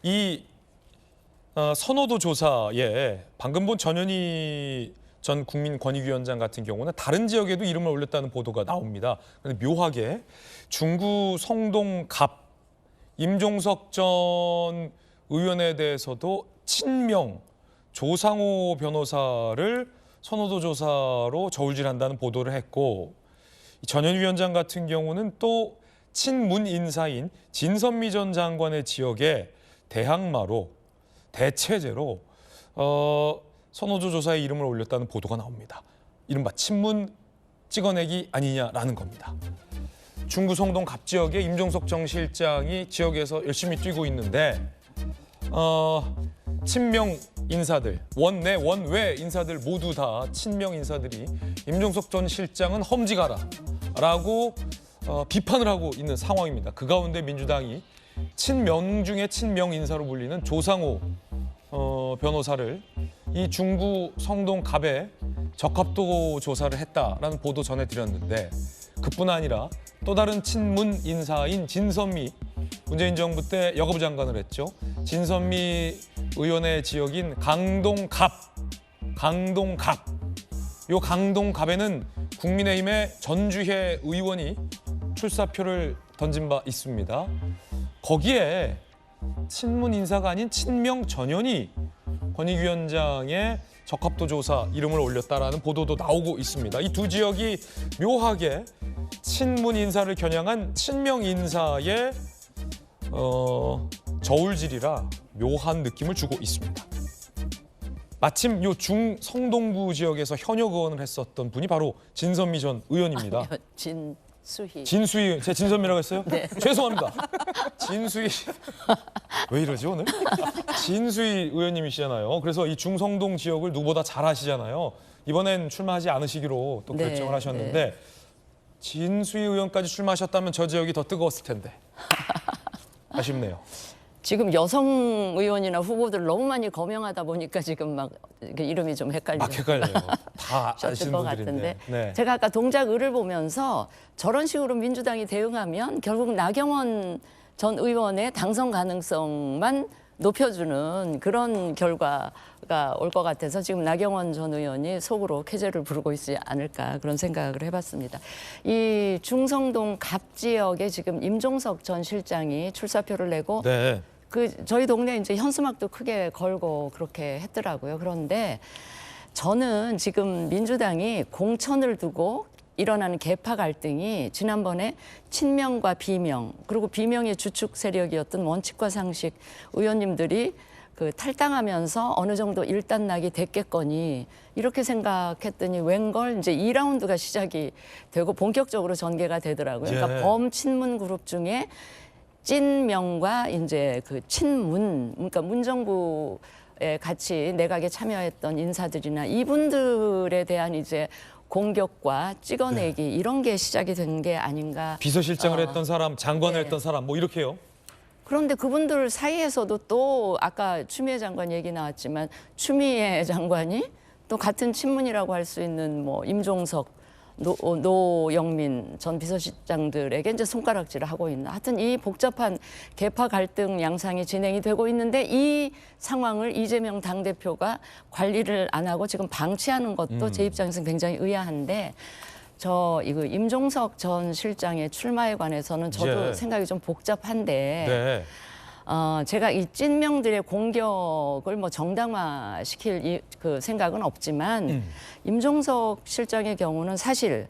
이 선호도 조사에 방금 본 전현희 전 국민권익위원장 같은 경우는 다른 지역에도 이름을 올렸다는 보도가 나옵니다. 그런데 묘하게 중구 성동갑 임종석 전 의원에 대해서도 친명 조상호 변호사를 선호도 조사로 저울질한다는 보도를 했고, 전현희 위원장 같은 경우는 또 친문 인사인 진선미 전 장관의 지역에 대항마로 대체제로 선호도 조사에 이름을 올렸다는 보도가 나옵니다. 이른바 친문 찍어내기 아니냐라는 겁니다. 중구 성동 갑 지역의 임종석 정 실장이 지역에서 열심히 뛰고 있는데 친명 인사들, 원내 원외 인사들 모두 다 친명 인사들이 임종석 전 실장은 험지가라라고 비판을 하고 있는 상황입니다. 그 가운데 민주당이 친명 중에 친명 인사로 불리는 조상호 변호사를 이 중구 성동 갑에 적합도 조사를 했다라는 보도 전해드렸는데, 그뿐 아니라 또 다른 친문 인사인 진선미, 문재인 정부 때 여가부 장관을 했죠. 진선미 의원의 지역인 강동갑. 요 강동갑에는 국민의힘의 전주혜 의원이 출사표를 던진 바 있습니다. 거기에 친문 인사가 아닌 친명 전현희 권익위원장의 적합도 조사 이름을 올렸다라는 보도도 나오고 있습니다. 이 두 지역이 묘하게 친문 인사를 겨냥한 친명 인사의 저울질이라 묘한 느낌을 주고 있습니다. 마침 요 중성동구 지역에서 현역 의원을 했었던 분이 바로 진선미 전 의원입니다. 아니요, 진수희. 진수희, 제가 진선미라고 했어요? 네. 죄송합니다. 진수희, 왜 이러지 오늘? 진수희 의원님이시잖아요. 그래서 이 중성동 지역을 누구보다 잘 아시잖아요. 이번엔 출마하지 않으시기로 또 네, 결정을 하셨는데 진수희 의원까지 출마하셨다면 저 지역이 더 뜨거웠을 텐데 아쉽네요. 지금 여성 의원이나 후보들 너무 많이 거명하다 보니까 지금 막 이름이 좀 헷갈려요. 막 헷갈려요. 다 아시는 것 분들인데. 같은데. 네. 제가 아까 동작을을 보면서 저런 식으로 민주당이 대응하면 결국 나경원 전 의원의 당선 가능성만 높여주는 그런 결과가 올 것 같아서 지금 나경원 전 의원이 속으로 쾌재를 부르고 있지 않을까 그런 생각을 해봤습니다. 이 중성동 갑 지역에 지금 임종석 전 실장이 출사표를 내고 네. 저희 동네 이제 현수막도 크게 걸고 그렇게 했더라고요. 그런데 저는 지금 민주당이 공천을 두고 일어나는 계파 갈등이 지난번에 친명과 비명, 그리고 비명의 주축 세력이었던 원칙과 상식 의원님들이 탈당하면서 어느 정도 일단락이 됐겠거니 이렇게 생각했더니 웬걸 이제 2라운드가 시작이 되고 본격적으로 전개가 되더라고요. 그러니까 범친문 그룹 중에 찐명과 이제 친문, 그러니까 문정부에 같이 내각에 참여했던 인사들이나 이분들에 대한 이제 공격과 찍어내기 이런 게 시작이 된 게 아닌가. 비서실장을 했던 사람, 장관을 했던 사람 뭐 이렇게요. 그런데 그분들 사이에서도 또 아까 추미애 장관 얘기 나왔지만 추미애 장관이 또 같은 친문이라고 할 수 있는 뭐 임종석, 노영민 전 비서실장들에게 이제 손가락질을 하고 있는. 하여튼 이 복잡한 계파 갈등 양상이 진행이 되고 있는데 이 상황을 이재명 당대표가 관리를 안 하고 지금 방치하는 것도 제 입장에서 굉장히 의아한데 이거 임종석 전 실장의 출마에 관해서는 저도 생각이 좀 복잡한데 제가 이 찐명들의 공격을 뭐 정당화시킬 생각은 없지만 임종석 실장의 경우는 사실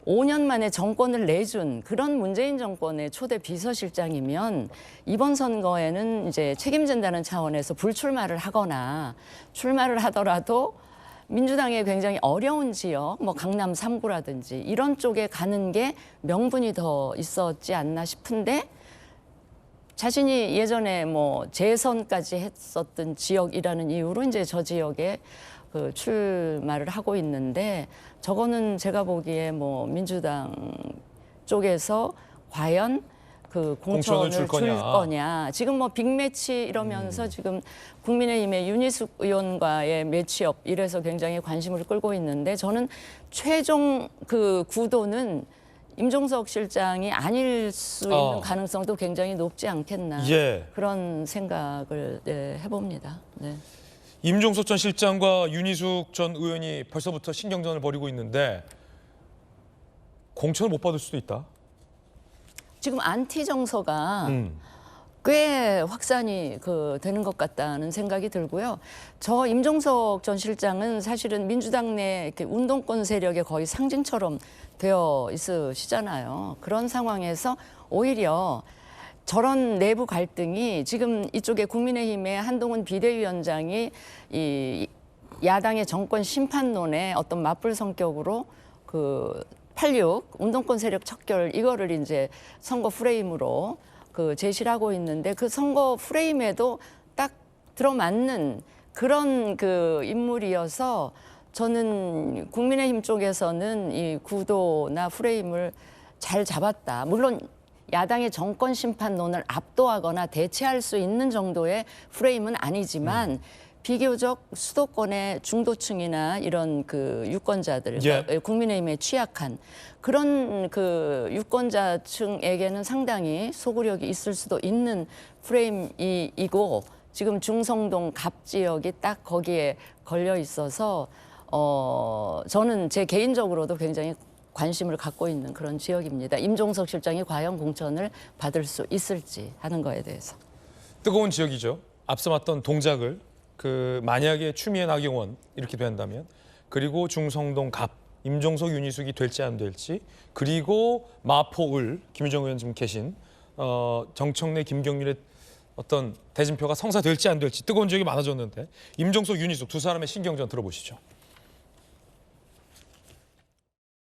5년 만에 정권을 내준 그런 문재인 정권의 초대 비서실장이면 이번 선거에는 이제 책임진다는 차원에서 불출마를 하거나 출마를 하더라도 민주당의 굉장히 어려운 지역, 뭐 강남 3구라든지 이런 쪽에 가는 게 명분이 더 있었지 않나 싶은데 자신이 예전에 뭐 재선까지 했었던 지역이라는 이유로 이제 저 지역에 출마를 하고 있는데 저거는 제가 보기에 뭐 민주당 쪽에서 과연 공천을 줄 거냐. 지금 뭐 빅매치 이러면서 지금 국민의힘의 윤희숙 의원과의 매치업 이래서 굉장히 관심을 끌고 있는데 저는 최종 구도는 임종석 실장이 아닐 수 있는 가능성도 굉장히 높지 않겠나 예. 그런 생각을 해봅니다. 네. 임종석 전 실장과 윤희숙 전 의원이 벌써부터 신경전을 벌이고 있는데 공천을 못 받을 수도 있다. 지금 안티 정서가 꽤 확산이 되는 것 같다는 생각이 들고요. 저 임종석 전 실장은 사실은 민주당 내 이렇게 운동권 세력의 거의 상징처럼 되어 있으시잖아요. 그런 상황에서 오히려 저런 내부 갈등이 지금 이쪽에 국민의힘의 한동훈 비대위원장이 이 야당의 정권 심판론에 어떤 맞불 성격으로 86 운동권 세력 척결 이거를 이제 선거 프레임으로 제시를 하고 있는데 그 선거 프레임에도 딱 들어맞는 그런 인물이어서 저는 국민의힘 쪽에서는 이 구도나 프레임을 잘 잡았다. 물론 야당의 정권 심판론을 압도하거나 대체할 수 있는 정도의 프레임은 아니지만 비교적 수도권의 중도층이나 이런 유권자들, 예. 국민의힘에 취약한 그런 유권자층에게는 상당히 소구력이 있을 수도 있는 프레임이고 지금 중성동 갑 지역이 딱 거기에 걸려 있어서 저는 제 개인적으로도 굉장히 관심을 갖고 있는 그런 지역입니다. 임종석 실장이 과연 공천을 받을 수 있을지 하는 거에 대해서. 뜨거운 지역이죠. 앞서 봤던 동작을 만약에 추미애 나경원 이렇게 된다면 그리고 중성동 갑 임종석 윤희숙이 될지 안 될지 그리고 마포을 김유정 의원 지금 계신 정청래 김경률의 어떤 대진표가 성사될지 안 될지 뜨거운 지역이 많아졌는데 임종석 윤희숙 두 사람의 신경전 들어보시죠.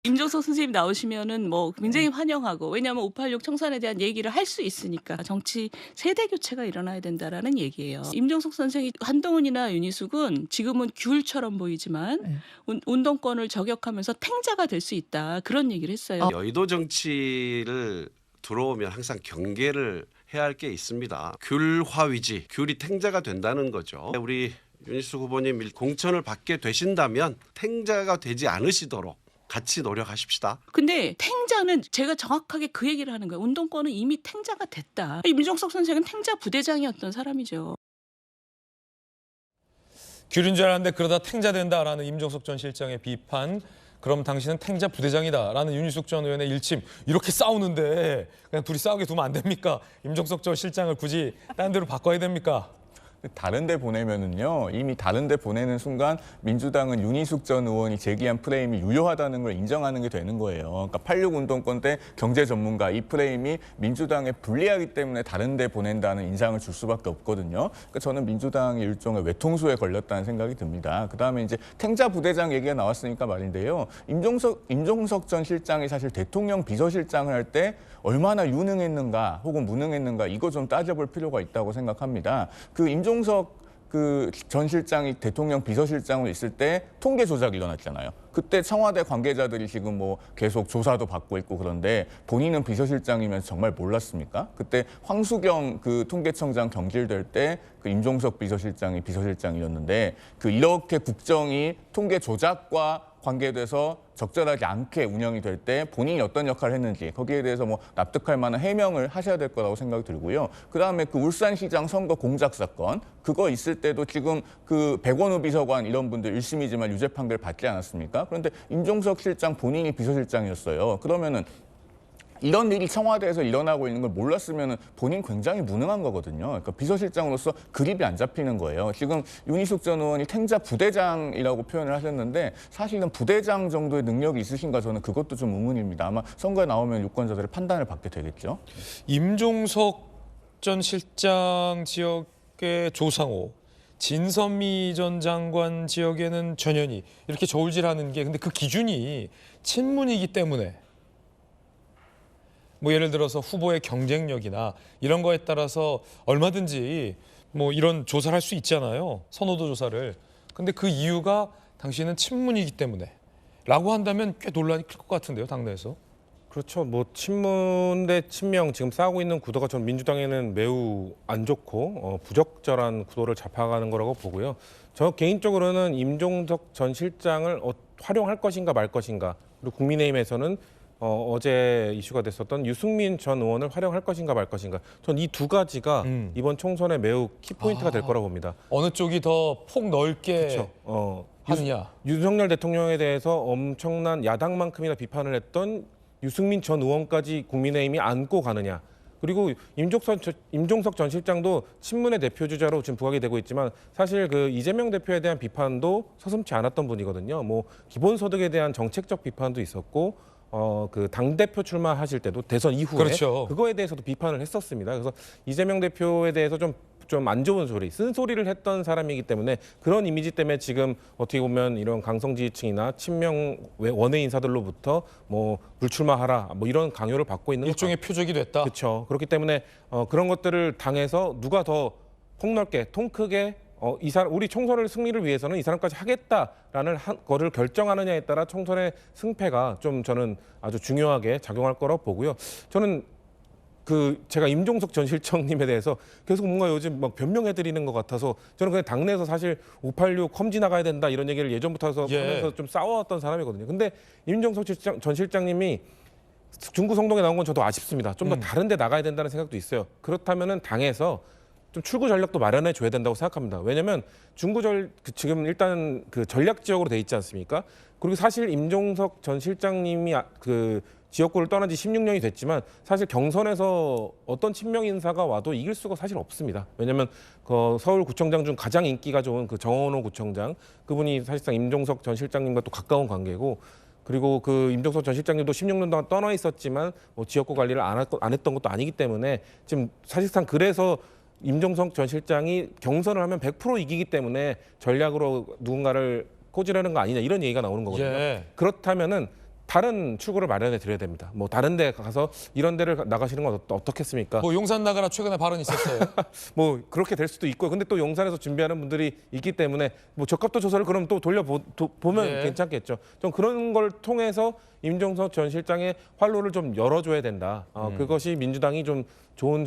임종석 선생님 나오시면은 굉장히 환영하고 왜냐하면 586 청산에 대한 얘기를 할 수 있으니까 정치 세대 교체가 일어나야 된다라는 얘기예요. 임종석 선생이 한동훈이나 윤희숙은 지금은 귤처럼 보이지만 운동권을 저격하면서 탱자가 될 수 있다 그런 얘기를 했어요. 여의도 정치를 들어오면 항상 경계를 해야 할 게 있습니다. 귤화위지, 귤이 탱자가 된다는 거죠. 우리 윤희숙 후보님 공천을 받게 되신다면 탱자가 되지 않으시도록 같이 노력하십시다. 근데 탱자는 제가 정확하게 그 얘기를 하는 거예요. 운동권은 이미 탱자가 됐다. 임종석 선생은 탱자 부대장이었던 사람이죠. 귤인 줄 알았는데 그러다 탱자 된다라는 임종석 전 실장의 비판. 그럼 당신은 탱자 부대장이다라는 윤희숙 전 의원의 일침. 이렇게 싸우는데 그냥 둘이 싸우게 두면 안 됩니까? 임종석 전 실장을 굳이 딴 데로 바꿔야 됩니까? 다른 데 보내면은요, 이미 다른 데 보내는 순간 민주당은 윤희숙 전 의원이 제기한 프레임이 유효하다는 걸 인정하는 게 되는 거예요. 그러니까 86 운동권 때 경제 전문가 이 프레임이 민주당에 불리하기 때문에 다른 데 보낸다는 인상을 줄 수밖에 없거든요. 그러니까 저는 민주당이 일종의 외통수에 걸렸다는 생각이 듭니다. 그다음에 이제 탱자 부대장 얘기가 나왔으니까 말인데요. 임종석 전 실장이 사실 대통령 비서실장을 할 때 얼마나 유능했는가 혹은 무능했는가 이거 좀 따져볼 필요가 있다고 생각합니다. 임종석 전 실장이 대통령 비서실장으로 있을 때 통계 조작이 일어났잖아요. 그때 청와대 관계자들이 지금 계속 조사도 받고 있고 그런데 본인은 비서실장이면 정말 몰랐습니까? 그때 황수경 통계청장 경질될 때 임종석 비서실장이 비서실장이었는데 이렇게 국정이 통계 조작과 관계돼서 적절하지 않게 운영이 될 때 본인이 어떤 역할을 했는지 거기에 대해서 납득할 만한 해명을 하셔야 될 거라고 생각이 들고요. 그다음에 울산시장 선거 공작 사건 그거 있을 때도 지금 백원우 비서관 이런 분들 1심이지만 유죄 판결 받지 않았습니까? 그런데 임종석 실장 본인이 비서실장이었어요. 그러면은 이런 일이 청와대에서 일어나고 있는 걸 몰랐으면 본인 굉장히 무능한 거거든요. 그러니까 비서실장으로서 그립이 안 잡히는 거예요. 지금 윤희숙 전 의원이 탱자 부대장이라고 표현을 하셨는데 사실은 부대장 정도의 능력이 있으신가 저는 그것도 좀 의문입니다. 아마 선거에 나오면 유권자들의 판단을 받게 되겠죠. 임종석 전 실장 지역의 조상호, 진선미 전 장관 지역에는 전현희 이렇게 저울질하는 게 근데 그 기준이 친문이기 때문에 예를 들어서 후보의 경쟁력이나 이런 거에 따라서 얼마든지 이런 조사를 할 수 있잖아요. 선호도 조사를. 근데 그 이유가 당신은 친문이기 때문에 라고 한다면 꽤 논란이 클 것 같은데요, 당내에서. 그렇죠. 친문 대 친명 지금 싸우고 있는 구도가 전 민주당에는 매우 안 좋고 부적절한 구도를 잡아가는 거라고 보고요. 저 개인적으로는 임종석 전 실장을 활용할 것인가 말 것인가 그리고 국민의힘에서는 어제 이슈가 됐었던 유승민 전 의원을 활용할 것인가 말 것인가. 전 이 두 가지가 이번 총선에 매우 키포인트가 될 거라고 봅니다. 어느 쪽이 더 폭 넓게 그렇죠. 하느냐. 윤석열 대통령에 대해서 엄청난 야당만큼이나 비판을 했던 유승민 전 의원까지 국민의힘이 안고 가느냐. 그리고 임종석 전 실장도 친문의 대표 주자로 지금 부각이 되고 있지만 사실 그 이재명 대표에 대한 비판도 서슴지 않았던 분이거든요. 뭐 기본소득에 대한 정책적 비판도 있었고 그 당대표 출마하실 때도 대선 이후에 그렇죠. 그거에 대해서도 비판을 했었습니다. 그래서 이재명 대표에 대해서 좀 안 좋은 소리, 쓴소리를 했던 사람이기 때문에 그런 이미지 때문에 지금 어떻게 보면 이런 강성 지지층이나 친명 원외 인사들로부터 뭐 불출마하라 뭐 이런 강요를 받고 있는 일종의 표적이 됐다. 그렇죠. 그렇기 때문에 그런 것들을 당해서 누가 더 폭넓게 통 크게 이 사람 우리 총선을 승리를 위해서는 이 사람까지 하겠다라는 거를 결정하느냐에 따라 총선의 승패가 좀 저는 아주 중요하게 작용할 거라고 보고요. 저는 제가 임종석 전 실장님에 대해서 계속 뭔가 요즘 막 변명해드리는 것 같아서 저는 그냥 당내에서 사실 586 컴지 나가야 된다 이런 얘기를 예전부터 해서 하면서 좀 싸워왔던 사람이거든요. 근데 임종석 전 실장님이 중구 성동에 나온 건 저도 아쉽습니다. 좀 더 다른 데 나가야 된다는 생각도 있어요. 그렇다면은 당에서 좀 출구 전략도 마련해 줘야 된다고 생각합니다. 왜냐하면 지금 일단 그 전략 지역으로 돼 있지 않습니까? 그리고 사실 임종석 전 실장님이 지역구를 떠난 지 16년이 됐지만 사실 경선에서 어떤 친명 인사가 와도 이길 수가 사실 없습니다. 왜냐하면 서울구청장 중 가장 인기가 좋은 그 정원호 구청장 그분이 사실상 임종석 전 실장님과 또 가까운 관계고 그리고 그 임종석 전 실장님도 16년 동안 떠나 있었지만 뭐 지역구 관리를 안 했던 것도 아니기 때문에 지금 사실상 그래서 임종석 전 실장이 경선을 하면 100% 이기기 때문에 전략으로 누군가를 꽂으려는 거 아니냐 이런 얘기가 나오는 거거든요. 예. 그렇다면은 다른 출구를 마련해 드려야 됩니다. 뭐 다른 데 가서 이런 데를 나가시는 건 어떻겠습니까? 뭐 용산 나가라 최근에 발언 있었어요. 뭐 그렇게 될 수도 있고요. 근데 또 용산에서 준비하는 분들이 있기 때문에 뭐 적합도 조사를 그럼 또 보면 네. 괜찮겠죠. 좀 그런 걸 통해서 임종석 전 실장의 활로를 좀 열어줘야 된다. 그것이 민주당이 좀 좋은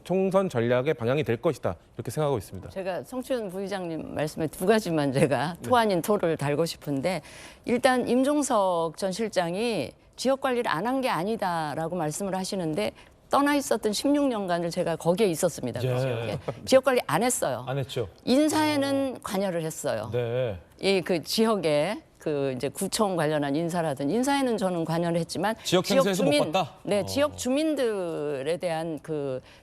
총선 전략의 방향이 될 것이다. 이렇게 생각하고 있습니다. 제가 성춘 부의장님 말씀에 두 가지만 제가 토 아닌 토를 달고 싶은데 일단 임종석 전 실장이 지역 관리를 안 한 게 아니다라고 말씀을 하시는데 떠나 있었던 16년간을 제가 거기에 있었습니다. 그 예. 지역에. 지역 관리 안 했어요. 안 했죠. 인사에는 관여를 했어요. 네. 이 그 지역에 이제 구청 관련한 인사라든지 인사에는 저는 관여를 했지만 지역 행사에서 못 봤다? 네, 지역 주민들에 대한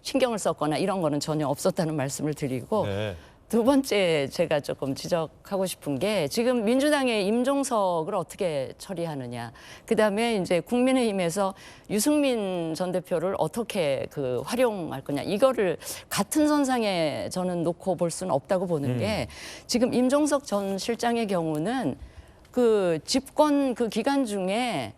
신경을 썼거나 이런 거는 전혀 없었다는 말씀을 드리고 네. 두 번째 제가 조금 지적하고 싶은 게 지금 민주당의 임종석을 어떻게 처리하느냐. 그다음에 이제 국민의힘에서 유승민 전 대표를 어떻게 활용할 거냐. 이거를 같은 선상에 저는 놓고 볼 수는 없다고 보는 게 지금 임종석 전 실장의 경우는 집권 기간 중에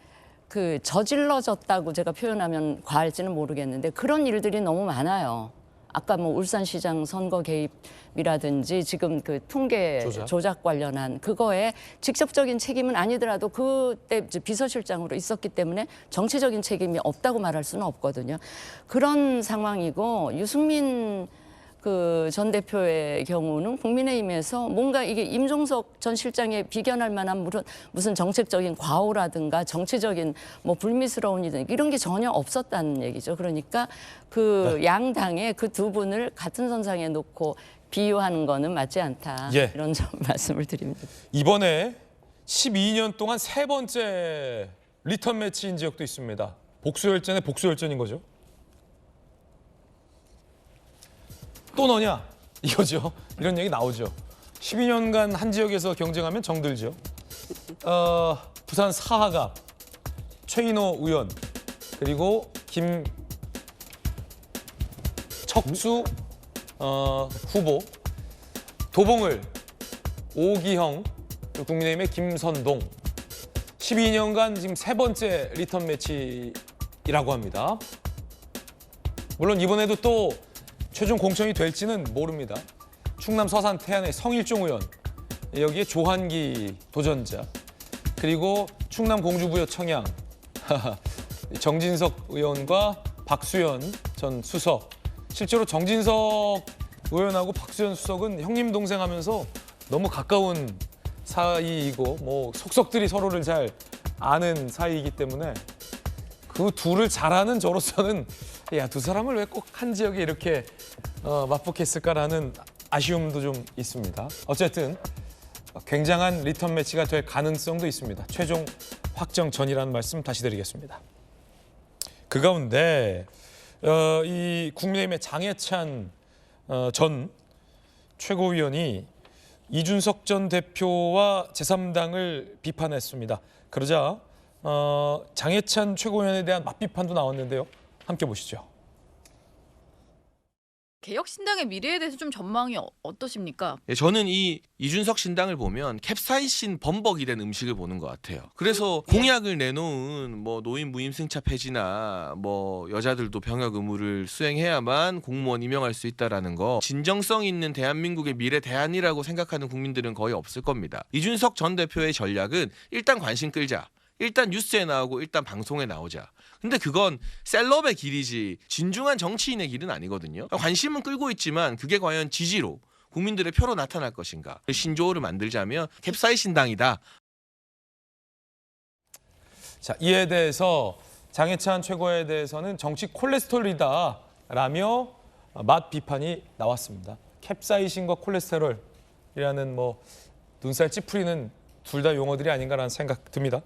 저질러졌다고 제가 표현하면 과할지는 모르겠는데 그런 일들이 너무 많아요. 아까 뭐 울산시장 선거 개입이라든지 지금 통계 조작 관련한 그거에 직접적인 책임은 아니더라도 그때 비서실장으로 있었기 때문에 정치적인 책임이 없다고 말할 수는 없거든요. 그런 상황이고 유승민 전 대표의 경우는 국민의힘에서 뭔가 이게 임종석 전 실장에 비견할 만한 무슨 정책적인 과오라든가 정치적인 뭐 불미스러운 일 이런 게 전혀 없었다는 얘기죠. 그러니까 양당의 그 두 분을 같은 선상에 놓고 비유하는 거는 맞지 않다. 예. 이런 점 말씀을 드립니다. 이번에 12년 동안 세 번째 리턴 매치인 지역도 있습니다. 복수열전의 복수열전인 거죠. 또 너냐? 이거죠. 이런 얘기 나오죠. 12년간 한 지역에서 경쟁하면 정들죠. 부산 사하갑 최인호 의원 그리고 김척수 후보 도봉을 오기형 국민의힘의 김선동 12년간 지금 세 번째 리턴 매치라고 합니다. 물론 이번에도 또 최종 공천이 될지는 모릅니다. 충남 서산 태안의 성일종 의원, 여기에 조한기 도전자, 그리고 충남 공주부여 청양 정진석 의원과 박수현 전 수석. 실제로 정진석 의원하고 박수현 수석은 형님 동생 하면서 너무 가까운 사이이고 뭐 속속들이 서로를 잘 아는 사이이기 때문에 그 둘을 잘 아는 저로서는 야, 두 사람을 왜 꼭 한 지역에 이렇게 맞붙겠을까라는 아쉬움도 좀 있습니다. 어쨌든 굉장한 리턴 매치가 될 가능성도 있습니다. 최종 확정 전이라는 말씀 다시 드리겠습니다. 그 가운데 이 국민의힘의 장해찬 전 최고위원이 이준석 전 대표와 제3당을 비판했습니다. 그러자 장해찬 최고위원에 대한 맞비판도 나왔는데요. 함께 보시죠. 개혁신당의 미래에 대해서 좀 전망이 어떠십니까? 예, 저는 이 이준석 신당을 보면 캡사이신 범벅이 된 음식을 보는 것 같아요. 그래서 공약을 내놓은 뭐 노인 무임승차 폐지나 뭐 여자들도 병역 의무를 수행해야만 공무원 임명할 수 있다라는 거, 진정성 있는 대한민국의 미래 대안이라고 생각하는 국민들은 거의 없을 겁니다. 이준석 전 대표의 전략은 일단 관심 끌자. 일단 뉴스에 나오고 일단 방송에 나오자. 근데 그건 셀럽의 길이지 진중한 정치인의 길은 아니거든요. 관심은 끌고 있지만 그게 과연 지지로, 국민들의 표로 나타날 것인가. 신조어를 만들자면 캡사이신당이다. 자, 이에 대해서 장해찬 최고에 대해서는 정치 콜레스테롤이다라며 맛 비판이 나왔습니다. 캡사이신과 콜레스테롤이라는 뭐 눈살 찌푸리는 둘 다 용어들이 아닌가라는 생각 듭니다.